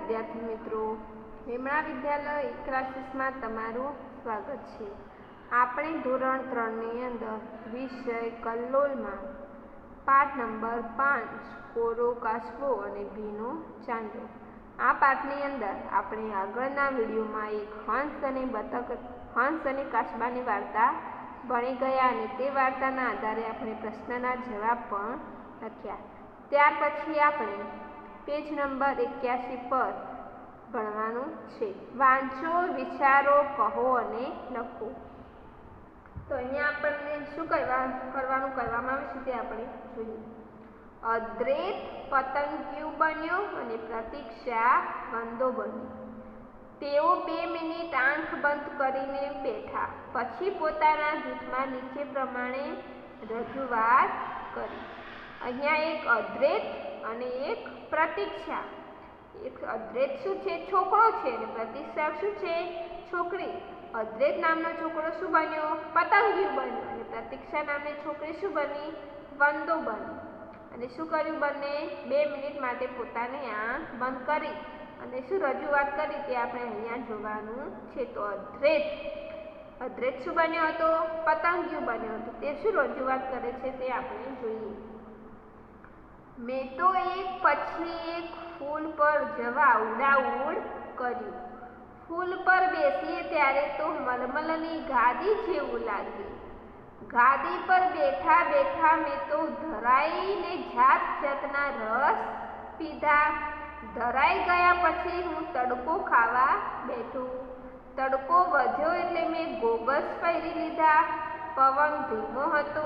વિદ્યાર્થી મિત્રો, હિમણા વિદ્યાલય ક્લાસીસમાં તમારું સ્વાગત છે। આપણે ધોરણ 3 ની અંદર વિષય કલ્લોલમાં પાઠ નંબર 5 કોરો કાચબો અને ભીનો ચાંદો। આ પાઠની અંદર આપણે આગળના વિડીયોમાં એક હંસ અને કાચબાની વાર્તા ભણી ગયા અને તે વાર્તાના આધારે આપણે પ્રશ્નના જવાબ પણ લખ્યા। ત્યાર પછી આપણે પેજ નંબર 81 પર ભણવાનું છે। વાંચો, વિચારો, કહો અને લખો। તો અહીંયા આપણને શું કરવાનું કહેવામાં આવે છે તે આપણે જોઈએ। અદ્વૈત પતંગિયું બન્યો અને પ્રતીક્ષા વંદો બની। તેઓ 2 મિનિટ આંખ બંધ કરીને બેઠા, પછી પોતાના જૂથમાં નીચે પ્રમાણે રજૂઆત કરી। અહીંયા એક અદ્વૈત અને એક પ્રતીક્ષા। એક અદ્વૈત શું છે? છોકરો છે અને પ્રતીક્ષા શું છે? છોકરી। અદ્વૈત નામનો છોકરો શું બન્યો? પતંગિયું બન્યો અને પ્રતીક્ષા નામની છોકરી શું બની? વંદો બની। અને શું કર્યું? બંને 2 મિનિટ માટે પોતાની આંખ બંધ કરી અને શું રજૂઆત કરી તે આપણે અહીંયા જોવાનું છે। તો અદ્વૈત શું બન્યો હતો? પતંગિયું બન્યો હતો। તે શું રજૂઆત કરે છે તે આપણે જોઈએ। મેં તો એક પછી એક ફૂલ પર જવા ઉડાઉડ કર્યું। ફૂલ પર બેસીએ ત્યારે તો મલમલની ગાદી જેવું લાગે। ગાદી પર બેઠા બેઠા મેં તો ધરાઈને જાત જાતના રસ પીધા। ધરાઈ ગયા પછી હું તડકો ખાવા બેઠું। તડકો વધ્યો એટલે મેં ગોગલ્સ પહેરી લીધા। પવન ધીમો હતો।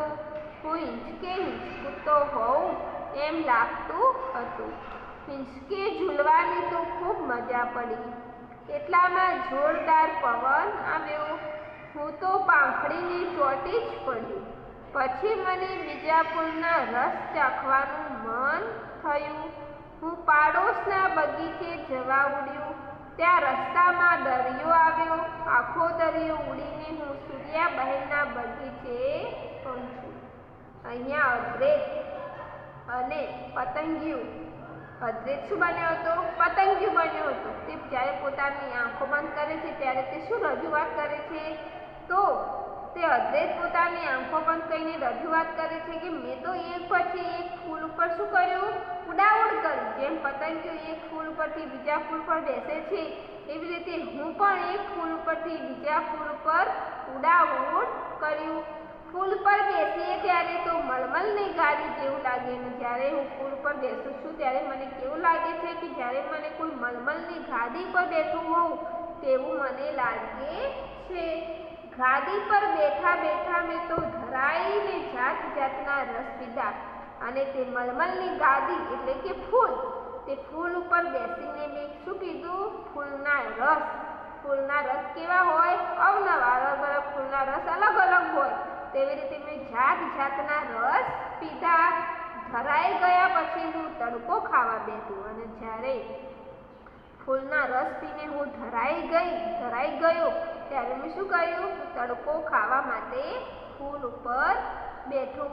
હું હિંચકતો હોઉં એમ લાગતું હતું। હિંચકે ઝૂલવાની તો ખૂબ મજા પડી। એટલામાં જોરદાર પવન આવ્યો। હું તો પાંખડીને ચોંટી જ પડી। પછી મને બીજા ફૂલના રસ ચાખવાનું મન થયું। હું પાડોશના બગીચે જવા ઉડ્યું। ત્યાં રસ્તામાં દરિયો આવ્યો। આખો દરિયો ઉડીને હું સૂર્યાબહેનના બગીચે પહોંચ્યું। અહીંયા અદ્વૈત અને પતંગિયું। અદ્વૈત શું બન્યો હતો? પતંગિયું બન્યો હતો। તે જ્યારે પોતાની આંખો બંધ કરે છે ત્યારે તે શું રજૂઆત કરે છે? તો તે અદ્વૈત પોતાની આંખો બંધ કરીને રજૂઆત કરે છે કે મેં તો એક પછી એક ફૂલ ઉપર શું કર્યું? ઉડાઉડ કરી। જેમ પતંગિયું એક ફૂલ પરથી બીજા ફૂલ પર બેસે છે એવી રીતે હું પણ એક ફૂલ પરથી બીજા ફૂલ પર ઉડાઉડ કર્યું। ફૂલ પર બેસીએ ત્યારે તો મલમલની ગાદી જેવું લાગે અને જ્યારે હું ફૂલ પર બેસું છું ત્યારે મને કેવું લાગે છે કે જ્યારે મને કોઈ મલમલની ગાદી પર બેઠું હોઉં તેવું મને લાગે છે। ગાદી પર બેઠા બેઠા મેં તો ધરાઈને જાત જાતના રસ પીધા। અને તે મલમલની ગાદી એટલે કે ફૂલ, તે ફૂલ ઉપર બેસીને મેં શું પીધું? ફૂલના રસ। ફૂલના રસ કેવા હોય? અવનવા, અલગ અલગ ફૂલના રસ અલગ અલગ હોય। તેવી રીતે મેં જાત જાતના રસ પીધા। ધરાઈ ગયા પછી હું તડકો ખાવા બેઠું અને જ્યારે ફૂલના રસ પીને હું ધરાઈ ગયો ત્યારે મેં શું કર્યું? તડકો ખાવા માટે ફૂલ ઉપર બેઠું।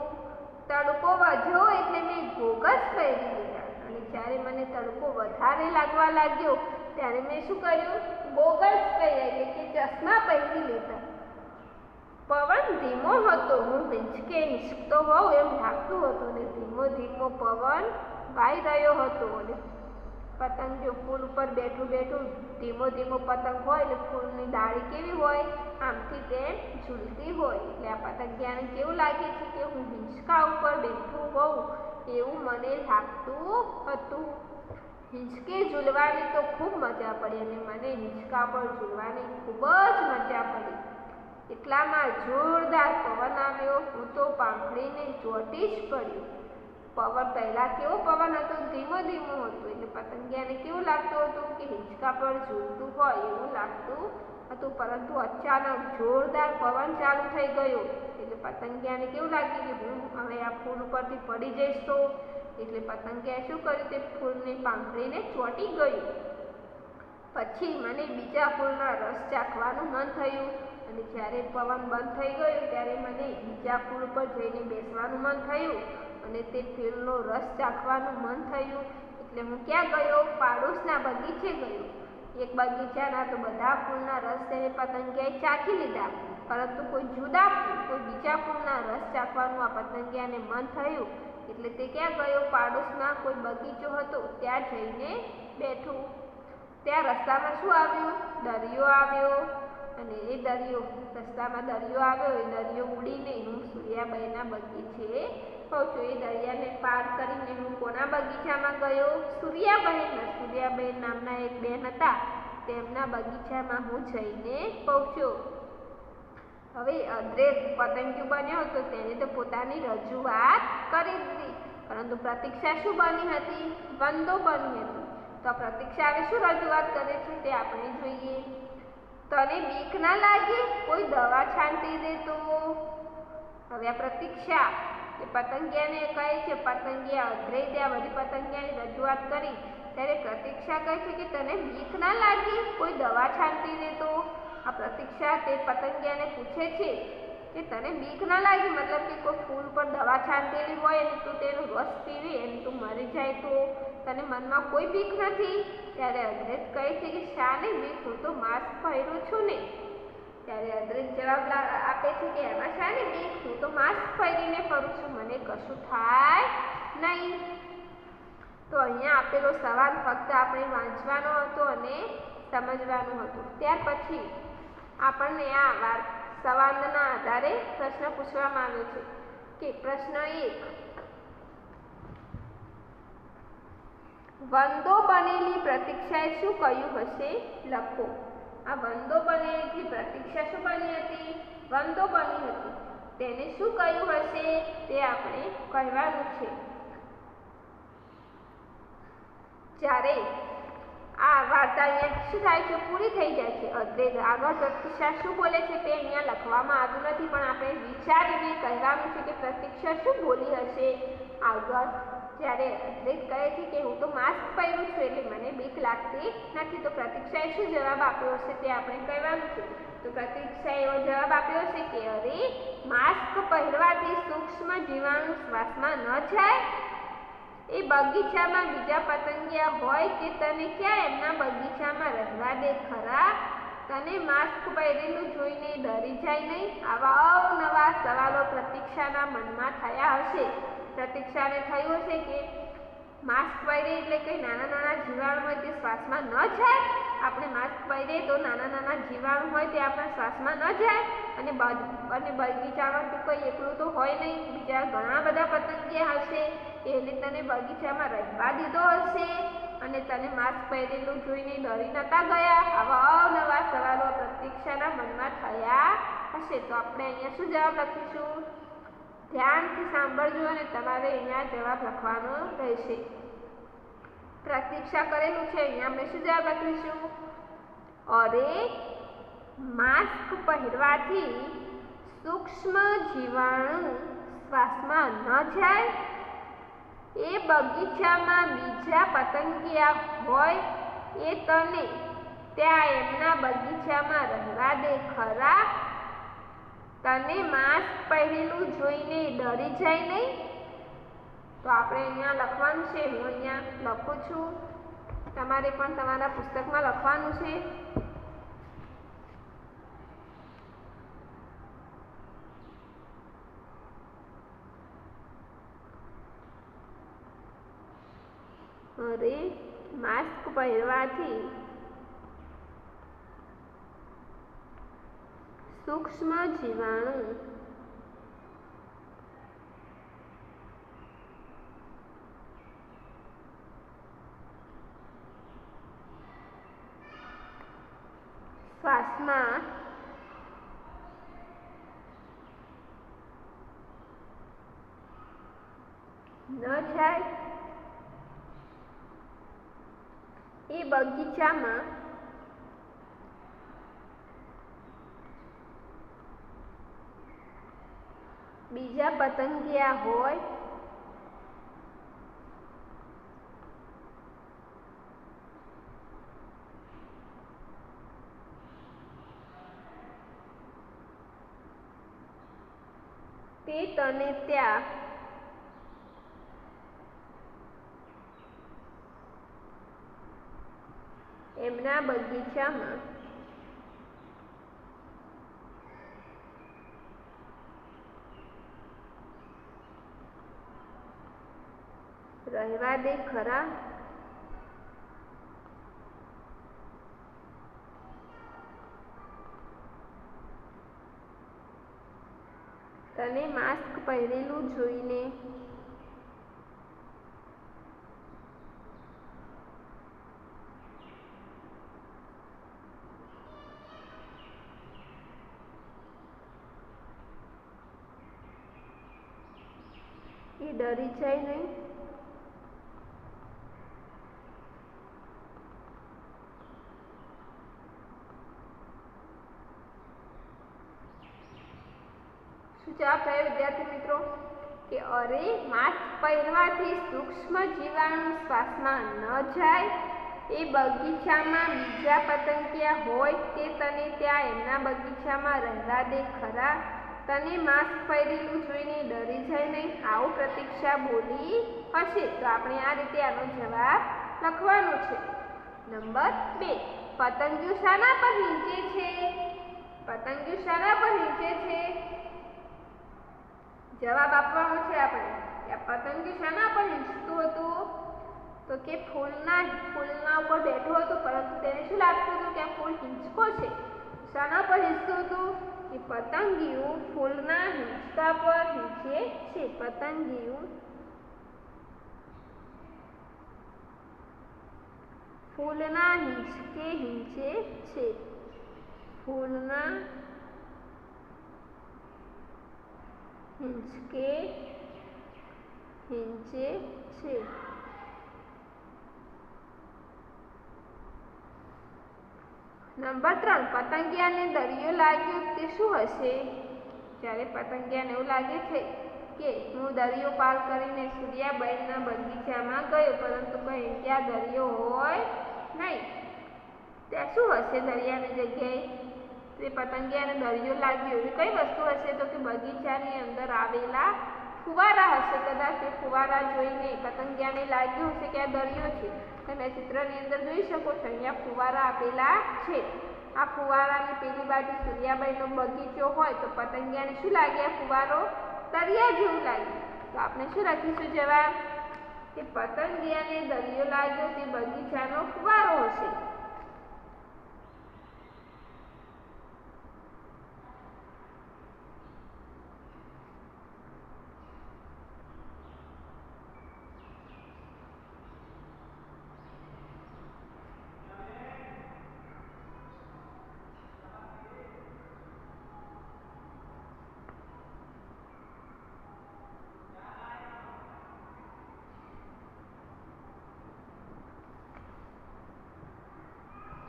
તડકો વધ્યો એટલે મેં ગોગલ્સ પહેરી લીધા અને જ્યારે મને તડકો વધારે લાગવા લાગ્યો ત્યારે મેં શું કર્યું? ગોગલ્સ પહેર્યા એટલે કે ચશ્મા પહેરી લીધા। પવન ધીમો હતો। હું હિંચકતો હોઉં એમ લાગતું હતું અને ધીમો ધીમો પવન વાઈ રહ્યો હતો અને પતંગિયું ફૂલ ઉપર બેઠું ધીમો ધીમો પતંગ હોય એટલે ફૂલની ડાળી કેવી હોય? આમથી તેમ ઝૂલતી હોય। એટલે આ પતંગિયાને કેવું લાગે છે કે હું હિંચકા ઉપર બેઠું હોઉં એવું મને લાગતું હતું। હિંચકે ઝૂલવાની તો ખૂબ મજા પડી અને મને હિંચકા પર ઝૂલવાની ખૂબ જ મજા પડી। એટલામાં જોરદાર પવન આવ્યો। હું તો પાંખડીને ચોંટી જ પડી। પવન પહેલા કેવો પવન હતો? ધીમો ધીમો હતો એટલે પતંગિયાને કેવું લાગતું હતું કે હિંચકા પર ઝૂલતું હોય એવું લાગતું હતું। પરંતુ અચાનક જોરદાર પવન ચાલુ થઈ ગયો એટલે પતંગિયાને કેવું લાગ્યું કે હું હવે આ ફૂલ ઉપરથી પડી જઈશ તો? એટલે પતંગિયાએ શું કર્યું? તે ફૂલની પાંખડીને ચોંટી ગયું। પછી મને બીજા ફૂલના રસ ચાખવાનું મન થયું અને જ્યારે પવન બંધ થઈ ગયો ત્યારે મને બીજા ફૂલ પર જઈને બેસવાનું મન થયું અને તે ફૂલનો રસ ચાખવાનું મન થયું। એટલે હું ક્યાં ગયો? પાડોશના બગીચે ગયો. એક બગીચાના તો બધા ફૂલના રસ તેને પતંગિયાએ ચાખી લીધા, પરંતુ કોઈ જુદા ફૂલ, કોઈ બીજા ફૂલના રસ ચાખવાનું આ પતંગિયાને મન થયું. એટલે તે ક્યાં ગયો? પાડોશમાં કોઈ બગીચો હતો ત્યાં જઈને બેઠું. ત્યાં રસ્તામાં શું આવ્યું? દરિયો આવ્યો. અને એ દરિયો, રસ્તામાં દરિયો આવ્યો. એ દરિયો ઉડીને હું સૂર્યાબાઈના બગીચે પહોંચ્યો. એ દરિયાને પાર કરીને હું કોના બગીચામાં ગયો? સૂર્યાબાઈના. સૂર્યાબાઈ નામના એક બેન હતા, તેમના બગીચામાં હું જઈને પહોંચ્યો. હવે અદ્રૈત પતંગિયું બન્યો હતો, તેને તો પોતાની રજૂઆત કરી દીધી, પરંતુ પ્રતીક્ષા શું બની હતી? વંદો બની હતી. તો પ્રતીક્ષા હવે શું રજૂઆત કરે છે તે આપણે જોઈએ. તને બીક ના લાગે? કોઈ દવા છાંટી દે તો? હવે આ પ્રતીક્ષા એ પતંગિયાને કહે છે, પતંગિયા અદ્રૈતે આ બધી પતંગિયાની રજૂઆત કરી ત્યારે પ્રતીક્ષા કહે છે કે તને બીક ના લાગે? કોઈ દવા છાંટી દે તો? આ પ્રતીક્ષા તે પતંગિયાને પૂછે છે કે તને બીક ના લાગે, મતલબ કે કોઈ ફૂલ પર દવા છાંટેલી હોય અને તું તેનો રસ પીવી અને તું મરી જાય તો તને મનમાં કોઈ બીક નથી? ત્યારે અદ્રૈત કહે છે કે શાને બીક? હું તો માસ્ક પહેરું છું ને. ત્યારે અદ્રૈત જવાબ આપે છે કે એમાં શાને બીક? હું તો માસ્ક પહેરીને ફરું છું, મને કશું થાય નહીં. તો અહીંયા આપેલો સવાલ ફક્ત આપણે વાંચવાનો હતો અને સમજવાનું હતું. ત્યાર પછી આપણને આ સવાલના આધારે પ્રશ્ન પૂછવામાં આવ્યો છે કે પ્રશ્ન 1, વંદો બનેલી પ્રતીક્ષાએ શું કહ્યું હશે? લખો. આ વંદો બનેલી પ્રતીક્ષા શું બની હતી? વંદો બની હતી. તેને શું કહ્યું હશે તે આપણે કહેવાનું છે. જ્યારે આ વાર્તા અહીંયા શું થાય છે? પૂરી થઈ જાય છે. અદ્રૈત આગળ પ્રતીક્ષા શું બોલે છે તે અહીંયા લખવામાં આવ્યું નથી, પણ આપણે વિચારીને કહેવાનું છે કે પ્રતીક્ષા શું બોલી હશે આગળ. જ્યારે અદ્રૈત કહે છે કે હું તો માસ્ક પહેરું છું એટલે મને બીક લાગતી નથી, તો પ્રતીક્ષાએ શું જવાબ આપ્યો હશે તે આપણે કહેવાનું છે. તો પ્રતીક્ષાએ એવો જવાબ આપ્યો છે કે અરે, માસ્ક પહેરવાથી સૂક્ષ્મ જીવાણુ શ્વાસમાં ન જાય. એ બગીચામાં બીજા પતંગિયા હોય તે તને ક્યાં એમના બગીચામાં રહેવા દે ખરા? તને માસ્ક પહેરેલું જોઈને ડરી જાય નહીં? આવા અવનવા સવાલો પ્રતીક્ષાના મનમાં થયા હશે. પ્રતીક્ષાને થયું હશે કે માસ્ક પહેરે એટલે કંઈ નાના નાના જીવાણુ હોય તે શ્વાસમાં ન જાય. આપણે માસ્ક પહેરીએ તો નાના નાના જીવાણુ હોય તે આપણા શ્વાસમાં ન જાય. અને બગીચામાં તો કોઈ એકલું તો હોય નહીં, બીજા ઘણા બધા પતંગિયા હશે, એટલે તને બગીચામાં રહેવા દીધો હશે અને તને માસ્ક પહેરેલું જોઈને ડરી નતા ગયા. આવા અવનવા સવાલો પ્રતીક્ષાના મનમાં થયા હશે. તો આપણે અહીંયા શું જવાબ લખીશું? ધ્યાનથી સાંભળજો અને તમારે અહીંયા જવાબ લખવાનો રહેશે. પ્રતીક્ષા કરેલું છે, અહીંયા આપણે શું જવાબ લખીશું? અરે, માસ્ક પહેરવાથી સૂક્ષ્મ જીવાણુ શ્વાસમાં ન જાય. એ બગીચામાં બીજા પતંગિયા હોય એ તને ત્યાં એમના બગીચામાં રહેવા દે ખરા? તને માસ્ક પહેરેલું જોઈને ડરી જાય નહીં? તો આપણે અહીંયા લખવાનું છે. હું અહીંયા લખું છું, તમારે પણ તમારા પુસ્તકમાં લખવાનું છે. અરે, માસ્ક પહેરવાથી સૂક્ષ્મ જીવાણુ શ્વાસમાં ન જાય. એ બગીચામાં બીજા પતંગિયા હોય તે તને ત્યાં એમના બગીચામાં રહેવા દે ખરા. તને માસ્ક પહેરેલું જોઈને એ ડરી જાય નહીં. શું જવાબ થયો વિદ્યાર્થી મિત્રો? કે અરે માસ્ક પહેરવાથી સૂક્ષ્મ જીવાણુ શ્વાસમાં ન જાય. એ બગીચામાં બીજા પતંગિયા હોય તે તને ત્યાં એમના બગીચામાં રહેવા દે ખરા. તને માસ્ક પહેરેલું જોઈને ડરી જાય નહીં. આવું પ્રતીક્ષા બોલી હશે. તો આપણે આ રીતે આનો જવાબ લખવાનો છે. નંબર 2, પતંગિયું શાના પર નીચે છે? પતંગિયું શાના પર નીચે છે? જવાબ આપવાનો છે આપણે. આ પતંગિયું શાના પર નીચતું હતું? તો કે ફૂલના ઉપર બેઠું હતું, પરંતુ તેને શું લાગતું હતું કે આ ફૂલ હિંચકો છે. શાના પર હિંચતું હતું? કે પતંગિયું ફૂલના હિંચકા પર હિંચે છે. પતંગિયું ફૂલના હિંચકે હિંચે છે. ફૂલના હિંચકે હિંચે છે. નંબર 3, પતંગિયાને દરિયો લાગ્યો તે શું હશે? જ્યારે પતંગિયાને એવું લાગે છે કે હું દરિયો પાર કરીને સૂર્યાબેનના બગીચામાં ગયો, પરંતુ કहीं ત્યાં દરિયો હોય નહીં. ત્યાં શું હશે દરિયાની જગ્યાએ? તે પતંગિયાને દરિયો લાગ્યો એવી કઈ વસ્તુ હશે? તો કે બગીચાની અંદર આવેલા ફુવારા હશે. કદાચ એ ફુવારા જોઈને પતંગિયાને લાગ્યું હશે કે આ દરિયો છે. તમે ચિત્રની અંદર જોઈ શકો છો, અહીંયા ફુવારા આપેલા છે. આ ફુવારાની પેલી બાજુ સૂર્યાબાઈનો બગીચો હોય તો પતંગિયાને શું લાગે? આ ફુવારો દરિયા જેવું લાગે. તો આપણે શું લખીશું જવાબ? કે પતંગિયાને દરિયો લાગ્યો તે બગીચાનો ફુવારો હશે.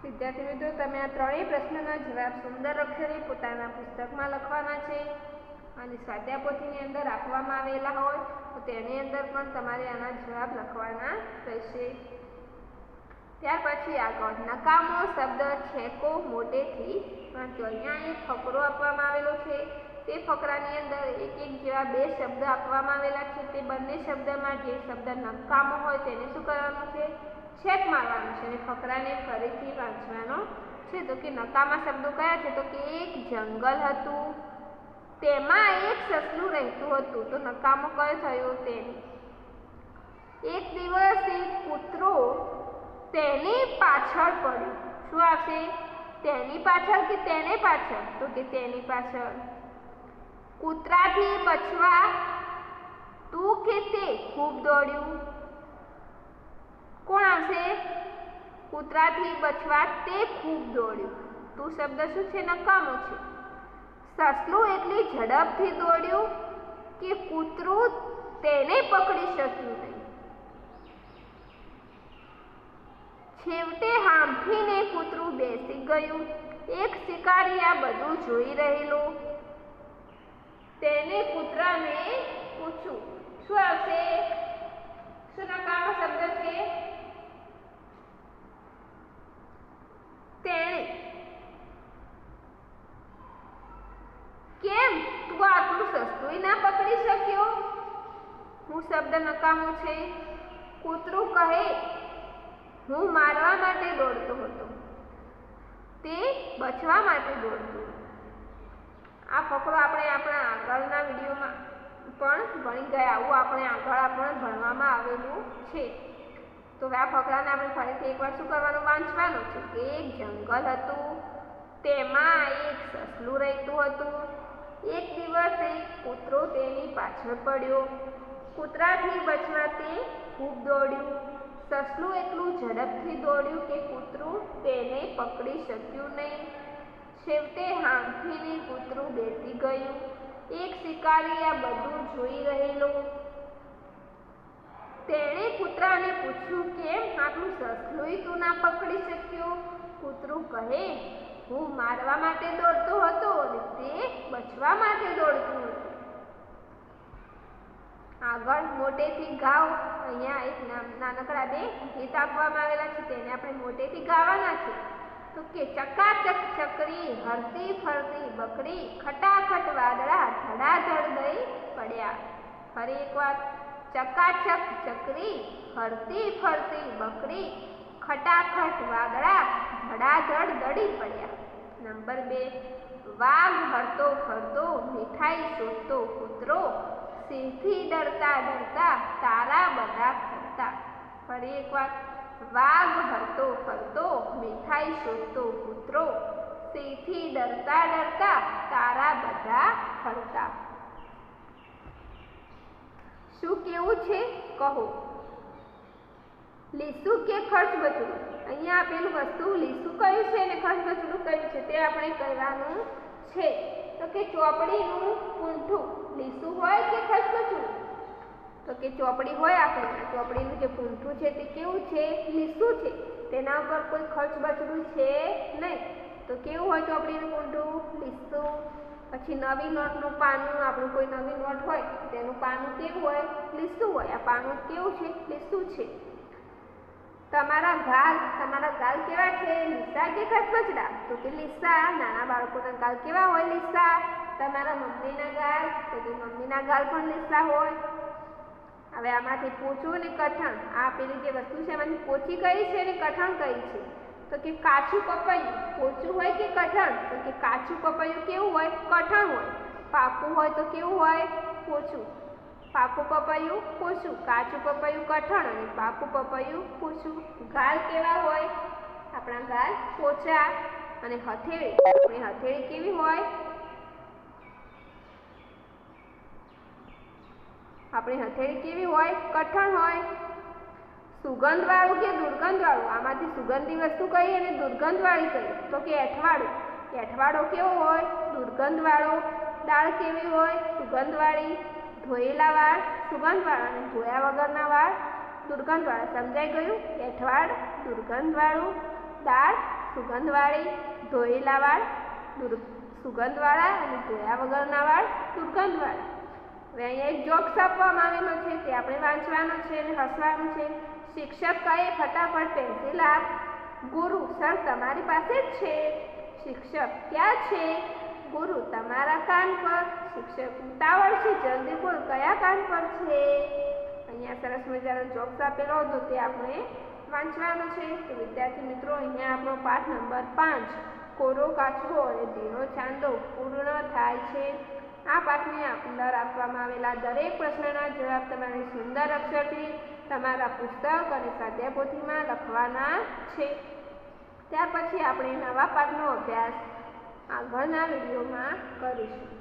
વિદ્યાર્થી મિત્રો, તમે આ ત્રણેય પ્રશ્નોના જવાબ સુંદર અક્ષરે પોતાના પુસ્તકમાં લખવાના છે અને સ્વાધ્યાય પોથીની અંદર આપવામાં આવેલા હોય તો તેની અંદર પણ તમારે આના જવાબ લખવાના રહેશે. ત્યાર પછી આગળ નકામો શબ્દ છેકો મોટેથી વાંચો. અહીંયા એક ફકરો આપવામાં આવેલો છે. તે ફકરાની અંદર એક જેવા 2 શબ્દ આપવામાં આવેલા છે. તે બંને શબ્દમાં જે શબ્દ નકામો હોય તેને શું કરવાનું છે? છેક મારવાનું છે અને ફકરાને ફરીથી વાંચવાનો છે. તો કે નકામા શબ્દો કયા છે? તો કે એક જંગલ હતું, તેમાં એક સસલું રહેતું હતું. તો નકામો કયો થયો? તેને. એક દિવસ એક કૂતરો તેની પાછળ પડ્યો. શું આવશે? તેની પાછળ કે તેને પાછળ? તો કે તેની પાછળ. કૂતરાથી બચવા તું કે તે ખૂબ દોડ્યું. કોણ આવશે? કૂતરાથી બચવા તે ખૂબ દોડ્યું. તું શબ્દ શું છે? નકામો છે. સસલું એટલી ઝડપથી દોડ્યું કે કૂતરું તેને પકડી શક્યું નહીં. છેવટે હાંફીને કૂતરું બેસી ગયું. એક શિકારી આ બધું જોઈ રહેલો. તેને કૂતરાને પૂછ્યું. શું આવશે? શું નકામો શબ્દ છે? તેણે. કેમ તું આટલું સસ્તું ના પકડી શક્યો? હું શબ્દ નકામો છે. કૂતરું કહે, હું મારવા માટે દોડતો હતો. તે બચવા માટે દોડતું. આ ફકરો આપણે આપણા આગળના વિડીયોમાં પણ ભણી ગયા. આવું આપણે આગળ ભણવામાં આવેલું છે. તો આ ફકરાને આપણે ફરીથી એકવાર શું કરવાનું, વાંચવાનું છે કે એક જંગલ હતું, તેમાં એક સસલું રહેતું હતું. એક દિવસ એક કૂતરો તેની પાછળ પડ્યો. કૂતરાથી બચવા તે ખૂબ દોડ્યું. સસલું એટલું ઝડપથી દોડ્યું કે કૂતરું તેને પકડી શક્યું નહીં. છેવટે હાંફીને કૂતરું બેસી ગયું. એક શિકારી આ બધું જોઈ રહેલો. તેણે કૂતરાને પૂછ્યું, કેમ આટલું સસલુંય તું ના પકડી શક્યો? કૂતરું કહે, હું મારવા માટે દોડતો હતો અને તે બચવા માટે દોડતું હતું. આગળ મોટેથી ગાઓ. અહીંયા એક નાનકડા બે ગીત આપવામાં આવેલા છે, તેને આપણે મોટેથી ગાવાના છે. તો કે ચકાચક ચકરી, હરતી ફરતી બકરી, ખટાખટ વાદળા ધડાધડ દઈ પડ્યા. ફરી એકવાર, ચકાચક ચકરી, હરતી ફરતી બકરી, ખટાખટ વાદળા ધડાધડ દડી પડ્યા. નંબર 2, વાઘ હરતો ફરતો મીઠાઈ શોધતો કૂતરો, સિંહથી ડરતા ડરતા તારા બધા ફરતા. ફરી એકવાર, વાઘ હરતો ફરતો મીઠાઈ શોધતો કૂતરો, સિંહથી ડરતા ડરતા તારા બધા ફરતા. શું કેવું છે કહો? લીસું કે ખર્ચ બચવું? અહીંયા આપેલું વસ્તુ લીસું કયું છે અને ખર્ચ બચવું કયું છે તે આપણે કહેવાનું છે. તો કે ચોપડીનું પૂંઠું લીસું હોય કે ખર્ચ બચવું? તો કે ચોપડી હોય, આપણે ચોપડીનું જે પૂંઠું છે તે કેવું છે? લીસું છે. તેના ઉપર કોઈ ખર્ચ બચવું છે નહીં. તો કેવું હોય ચોપડીનું પૂંઠું? લીસું. પછી નવી નોટનું પાનું, આપણું કોઈ નવી નોટ હોય તેનું પાનું કેવું હોય? લીસું હોય. આ પાનું કેવું છે? લીસું છે. તમારા ગાલ કેવા છે? લીસા કે ખચબચડા? તો કે લીસા. નાના બાળકોના ગાલ કેવા હોય? લીસા. તમારા મમ્મીના ગાલ? તો કે મમ્મીના ગાલ પણ લીસા હોય. હવે આમાંથી પોચું અને કઠણ, આ પેલી જે વસ્તુ છે એમાંથી પોચી કઈ છે અને કઠણ કઈ છે? તો કે કાચું પપૈયું પોચું હોય કે કઠણ? તો કે કાચું પપૈયું કેવું હોય? કઠણ હોય. પાકું હોય તો કેવું હોય? પોચું. પાકું પપૈયું પોચું, કાચું પપૈયું કઠણ અને પાકું પપૈયું પોચું. ગાલ કેવા હોય? આપણા ગાલ પોચા. અને હથેળી, આપણી હથેળી કેવી હોય? આપણી હથેળી કેવી હોય? કઠણ હોય. સુગંધવાળું કે દુર્ગંધવાળું? આમાંથી સુગંધી વસ્તુ કઈ અને દુર્ગંધવાળી કઈ? તો કે એઠવાડું. એઠવાડો કેવો હોય? દુર્ગંધવાળો. દાળ કેવી હોય? સુગંધવાળી. ધોયેલા વાળ સુગંધવાળા અને ધોયા વગરના વાળ દુર્ગંધવાળા. સમજાઈ ગયું? એઠવાડ દુર્ગંધવાળું, દાળ સુગંધવાળી, ધોયેલા વાળ સુગંધવાળા અને ધોયા વગરના વાળ દુર્ગંધવાળા. હવે અહીંયા એક જોક્સ આપવામાં આવેલો છે, તે આપણે વાંચવાનો છે અને હસવાનું છે. શિક્ષક કહે, ફટાફટ પેન્સિલ આપ. ગુરુ, સર તમારી પાસે જ છે. શિક્ષક, ક્યાં છે? ગુરુ, તમારા કાન પર. શિક્ષક, ઉતાવળ છે, જલ્દી બોલ, કયા કાન પર છે? અહીંયા સરસ મજાનો જોક્સ આપેલો હતો, તે આપણે વાંચવાનો છે. તો વિદ્યાર્થી મિત્રો, અહીંયા આપણો પાઠ નંબર 5 કોરો કાચબો અને ધીરો ચાંદો પૂર્ણ થાય છે. આ પાઠની અંદર આપવામાં આવેલા દરેક પ્રશ્નના જવાબ તમારે સુંદર અક્ષરથી તમારા પુસ્તક અને સ્વાધ્યાયપોથીમાં લખવાના છે. ત્યાર પછી આપણે નવા પાઠનો અભ્યાસ આગળના વિડીયોમાં કરીશું.